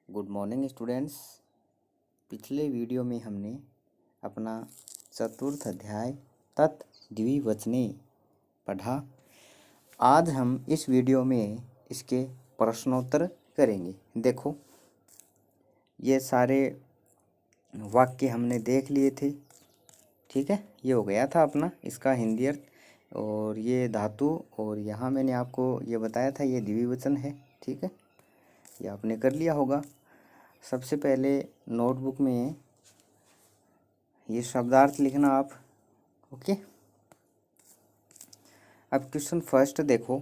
Good morning students. पिछले video में हमने अपना चतुर्थ अध्याय तत्द्विवचने पढ़ा। आज हम इस वीडियो में इसके प्रश्नोत्तर करेंगे। देखो, ये सारे वाक्य हमने देख लिए थे, ठीक है। ये हो गया था अपना इसका हिंदी अर्थ, और ये धातु, और यहाँ मैंने आपको ये बताया था ये द्विवचन है, ठीक है। ये आपने कर लिया होगा। सबसे पहले नोटबुक में ये शब्दार्थ लिखना आप, ओके। अब क्वेश्चन फर्स्ट देखो,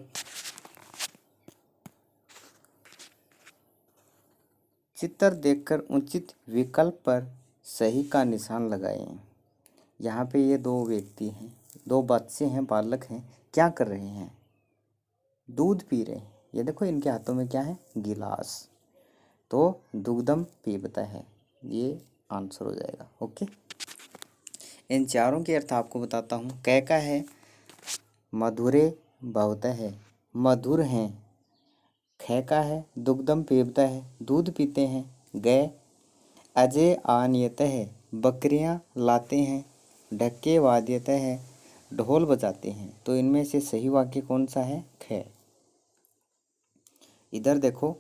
चित्र देखकर उचित विकल्प पर सही का निशान लगाएं। यहाँ पे ये दो व्यक्ति हैं, दो बच्चे हैं, बालक हैं, क्या कर रहे हैं? दूध पी रहे हैं। ये देखो, इनके हाथों में क्या है? गिलास। तो दुग्धम पीबता है, ये आंसर हो जाएगा, ओके। इन चारों के अर्थ आपको बताता हूँ। कै का है मधुरे भवतः है, मधुर हैं। खे का है दुग्धम पीबता है, दूध पीते हैं। गए अजय आनियत है, बकरियां लाते हैं। ढक्के वाद्यत है, ढोल बजाते हैं। तो इनमें से सही वाक्य कौन सा है? खे। इधर देखो,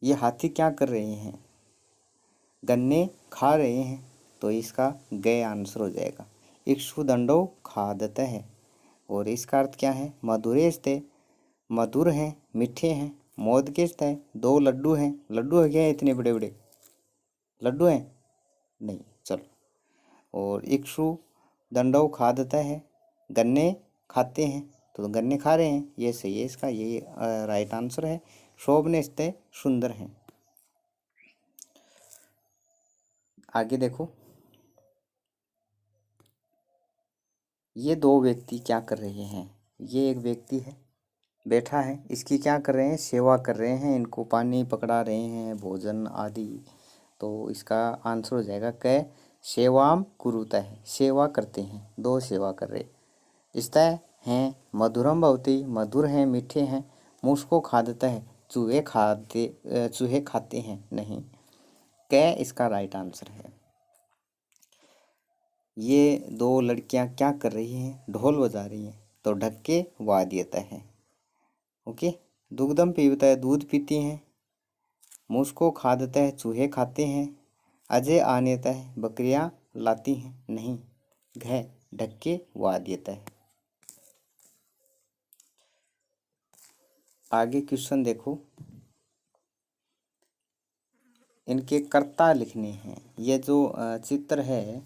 ये हाथी क्या कर रहे हैं? गन्ने खा रहे हैं। तो इसका गए आंसर हो जाएगा। इक्षु दंडो खादत है, और इसका अर्थ क्या है? मधुरेस्ते, मधुर हैं, मीठे हैं। मोद के है, दो लड्डू हैं। लड्डू है क्या इतने बड़े बड़े? लड्डू हैं? नहीं, चलो। और इक्षु दंडो खादता है, गन्ने खाते हैं। तो गन्ने खा रहे हैं, ये सही है इसका, ये राइट आंसर है। शोभनेस्ते, सुंदर हैं। आगे देखो, ये दो व्यक्ति क्या कर रहे हैं? ये एक व्यक्ति है, बैठा है, इसकी क्या कर रहे हैं? सेवा कर रहे हैं, इनको पानी पकड़ा रहे हैं, भोजन आदि। तो इसका आंसर हो जाएगा कै सेवाम कुरुता है, सेवा करते हैं, दो सेवा कर रहे। स्तः हैं मधुरम भवती, मधुर हैं, मीठे हैं। मुझको खादता है, चूहे खाते हैं नहीं। कै इसका राइट आंसर है। ये दो लड़कियां क्या कर रही हैं? ढोल बजा रही हैं। तो ढक्के वाद्यता है, ओके। दुग्धम पीबता है, दूध पीती हैं। मुझको खादता है, चूहे खाते हैं। अजय आनेता है, बकरियां लाती हैं नहीं। घ ढक्के वाद्यता है। आगे क्वेश्चन देखो, इनके कर्ता लिखने हैं। ये जो चित्र है,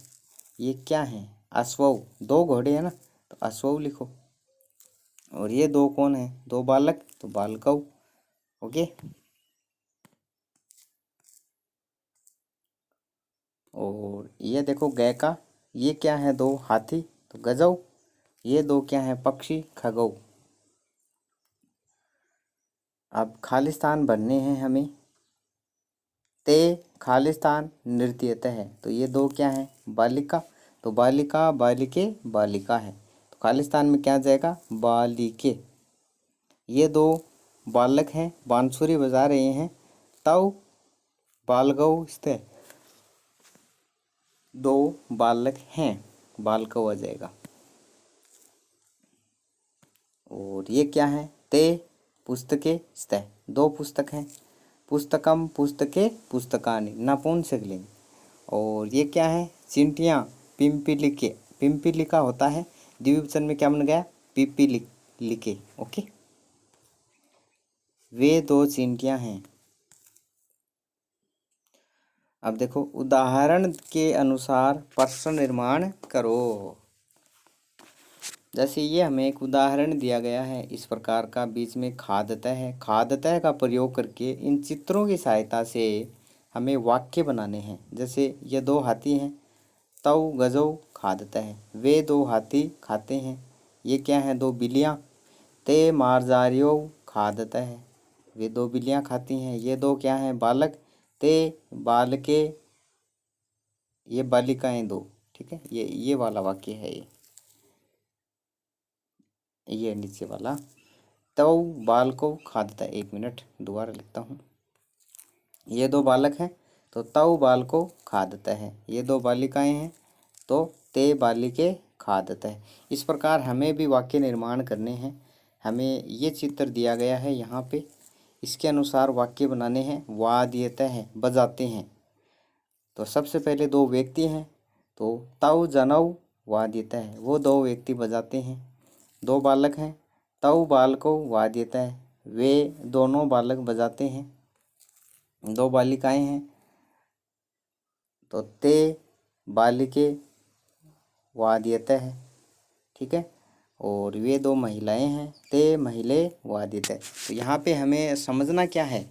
ये क्या है? अश्वऊ, दो घोड़े हैं ना, तो अश्वऊ लिखो। और ये दो कौन है? दो बालक, तो बालकऊ, ओके। और ये देखो गाय का, ये क्या है? दो हाथी, तो गजऊ। ये दो क्या है? पक्षी, खगऊ। अब खालिस्तान बनने हैं हमें। ते खालिस्तान नृत्यत है, तो ये दो क्या है? बालिका, तो बालिका, बालिके, बालिका है। तो खालिस्तान में क्या जाएगा? बालिके। ये दो बालक हैं, बांसुरी बजा रहे हैं। तव बालगऊ स्थे, दो बालक हैं, बालकऊ आ जाएगा। और ये क्या है? ते पुस्तके स्थे, दो पुस्तक हैं। पुस्तकम पुस्तके पुस्तकानि, नपुंसकलिंग। और ये क्या है? चिंटियाँ, पिंपीलिके, पिंपीलिका होता है, द्विवचन में क्या बन गया? पिपीलिके, ओके। वे दो चिंटियाँ हैं। अब देखो, उदाहरण के अनुसार प्रश्न निर्माण करो। जैसे ये हमें एक उदाहरण दिया गया है इस प्रकार का, बीच में खादतः है। खादतः का प्रयोग करके इन चित्रों की सहायता से हमें वाक्य बनाने हैं। जैसे ये दो हाथी हैं, तव गजौ खादतः है, वे दो हाथी खाते हैं। ये क्या है? दो बिल्लियाँ, ते मार्जारियो खादतः है, वे दो बिल्लियाँ खाती हैं। ये दो क्या हैं? बालक, ते बालके, ये बालिकाएं दो, ठीक है। ये वाला वाक्य है ये नीचे वाला। तो बाल को खादता है। एक मिनट दोबारा लिखता हूँ। ये दो बालक हैं तो तऊ बालको खादत है। ये दो बालिकाएं हैं तो ते बालिके खादत है। इस प्रकार हमें भी वाक्य निर्माण करने हैं। हमें ये चित्र दिया गया है यहाँ पे, इसके अनुसार वाक्य बनाने हैं। वाद्यत है बजाते हैं। तो सबसे पहले दो व्यक्ति हैं तो तऊ जनऊ वाद्यत है, वो दो व्यक्ति बजाते हैं। दो बालक हैं तऊ बालको वाद्यत है, वे दोनों बालक बजाते हैं। दो बालिकाएं हैं तो ते बालिके वाद्यत है, ठीक है। और वे दो महिलाएं हैं ते महिले वाद्यत है। तो यहाँ पे हमें समझना क्या है,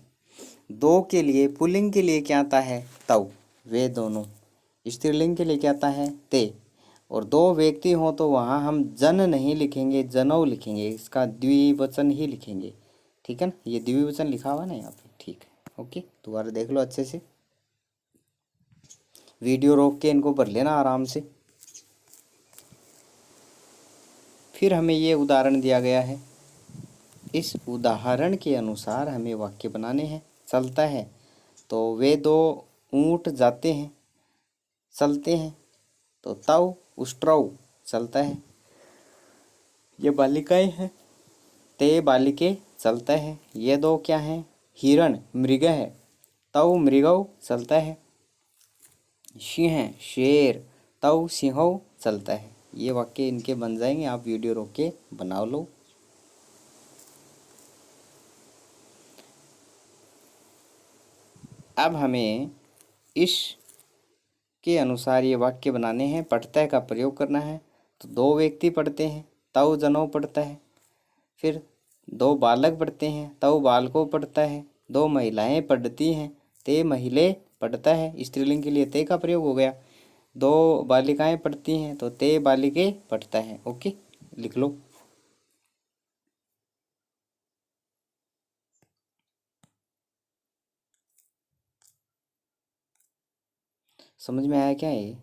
दो के लिए पुल्लिंग के लिए क्या आता है तऊ, वे दोनों। स्त्रीलिंग के लिए क्या आता है ते। और दो व्यक्ति हों तो वहाँ हम जन नहीं लिखेंगे, जनऊ लिखेंगे, इसका द्विवचन ही लिखेंगे, ठीक है ना। ये द्विवचन लिखा हुआ ना यहाँ पे, ठीक है। ओके, दोबारा देख लो अच्छे से, वीडियो रोक के इनको भर लेना आराम से। फिर हमें ये उदाहरण दिया गया है, इस उदाहरण के अनुसार हमें वाक्य बनाने हैं। चलता है तो वे दो ऊँट जाते हैं, चलते हैं तो तऊ उष्ट्रऊ चलता है। ये बालिकाएं हैं ते बालिके चलता है। ये दो क्या हैं, हिरण मृग है तऊ मृगऊ चलता है। सिंह शेर तऊ सिंहऊ चलता है। ये वाक्य इनके बन जाएंगे, आप वीडियो रोक के बना लो। अब हमें इस के अनुसार ये वाक्य बनाने हैं, पढ़ता का प्रयोग करना है। तो दो व्यक्ति पढ़ते हैं तऊ जनऊ पढ़ता है। फिर दो बालक पढ़ते हैं तऊ बालको पढ़ता है। दो महिलाएं पढ़ती हैं ते महिले पढ़ता है, स्त्रीलिंग के लिए ते का प्रयोग हो गया। दो बालिकाएं पढ़ती हैं तो ते बालिके पढ़ता है। ओके, लिख लो। समझ में आया क्या ये?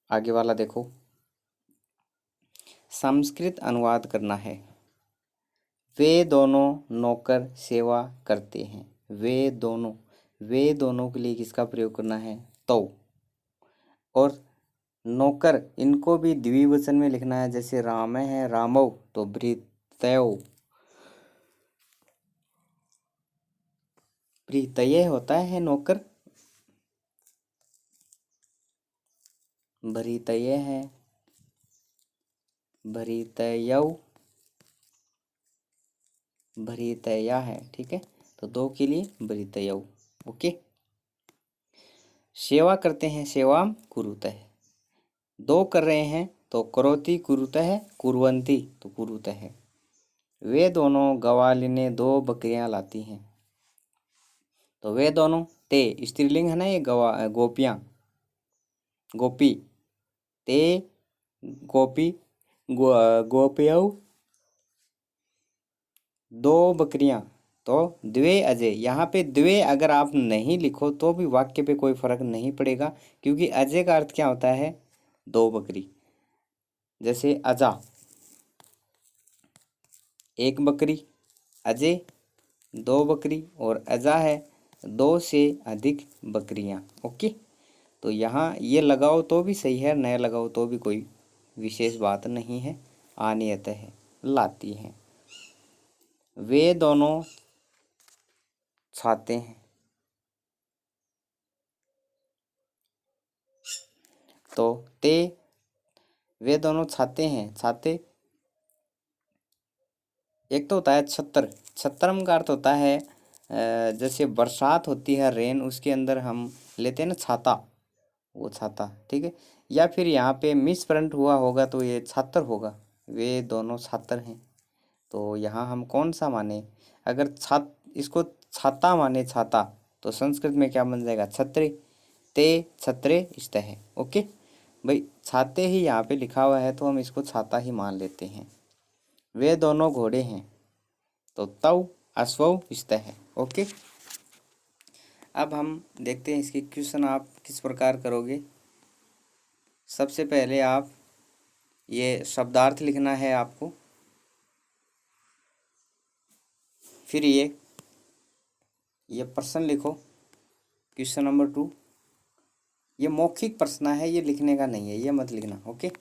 आगे वाला देखो, संस्कृत अनुवाद करना है। वे दोनों नौकर सेवा करते हैं। वे दोनों के लिए किसका प्रयोग करना है तो। और नौकर इनको भी द्विवचन में लिखना है, जैसे राम है रामौ तो भृतयो, भृतय होता है नौकर, भृतय है भृतयौ भृतया है, ठीक है। तो दो के लिए भृतयौ। ओके, सेवा करते हैं सेवाम कुरुतः। दो कर रहे हैं तो करोति कुरुतः कुर्वन्ति तो कुरुतः। वे दोनों गवालिने दो बकरियां लाती हैं। तो वे दोनों ते स्त्रीलिंग है ना, ये गोपियां गोपी ते गोपी गोपियाऊ दो बकरियां तो द्वे अजय। यहाँ पे द्वे अगर आप नहीं लिखो तो भी वाक्य पे कोई फर्क नहीं पड़ेगा, क्योंकि अजय का अर्थ क्या होता है दो बकरी। जैसे अजा एक बकरी, अजय दो बकरी, और अजा है दो से अधिक बकरियां। ओके, तो यहाँ ये लगाओ तो भी सही है, नया लगाओ तो भी कोई विशेष बात नहीं है। आनियत है लाती हैं। वे दोनों छाते हैं तो ते वे दोनों छाते हैं। छाते एक तो होता है छत्र, छत्रम का अर्थ होता है जैसे बरसात होती है रेन, उसके अंदर हम लेते हैं ना छाता, वो छाता, ठीक है। या फिर यहाँ पे मिस प्रिंट हुआ होगा तो ये छात्र होगा। वे दोनों छात्र हैं तो यहाँ हम कौन सा माने, अगर इसको छाता माने छाता तो संस्कृत में क्या बन जाएगा छत्री, ते छत्रे इष्ट है। ओके भाई, छाते ही यहाँ पे लिखा हुआ है तो हम इसको छाता ही मान लेते हैं। वे दोनों घोड़े हैं तो तव अश्वौ इष्ट है। ओके, अब हम देखते हैं इसकी क्वेश्चन आप किस प्रकार करोगे। सबसे पहले आप ये शब्दार्थ लिखना है आपको, फिर ये ये प्रश्न लिखो। क्वेश्चन नंबर 2, ये मौखिक प्रश्न है, ये लिखने का नहीं है, ये मत लिखना। ओके,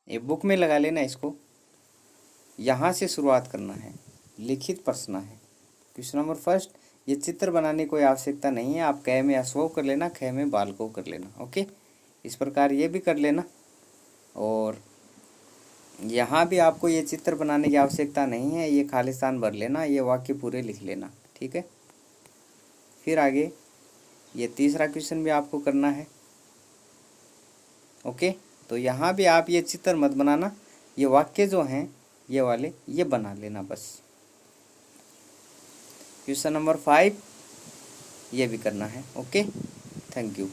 ये बुक में लगा लेना इसको। यहाँ से शुरुआत करना है, लिखित प्रश्न है। क्वेश्चन नंबर फर्स्ट, ये चित्र बनाने की कोई आवश्यकता नहीं है, आप क में अश्व कर लेना, ख में बाल को कर लेना। ओके, इस प्रकार ये भी कर लेना। और यहाँ भी आपको ये चित्र बनाने की आवश्यकता नहीं है, ये खाली स्थान भर लेना, ये वाक्य पूरे लिख लेना। ठीक है, फिर आगे ये तीसरा क्वेश्चन भी आपको करना है। ओके, तो यहाँ भी आप ये चित्र मत बनाना, ये वाक्य जो हैं ये वाले ये बना लेना बस। क्वेश्चन नंबर 5 ये भी करना है। Okay, thank you.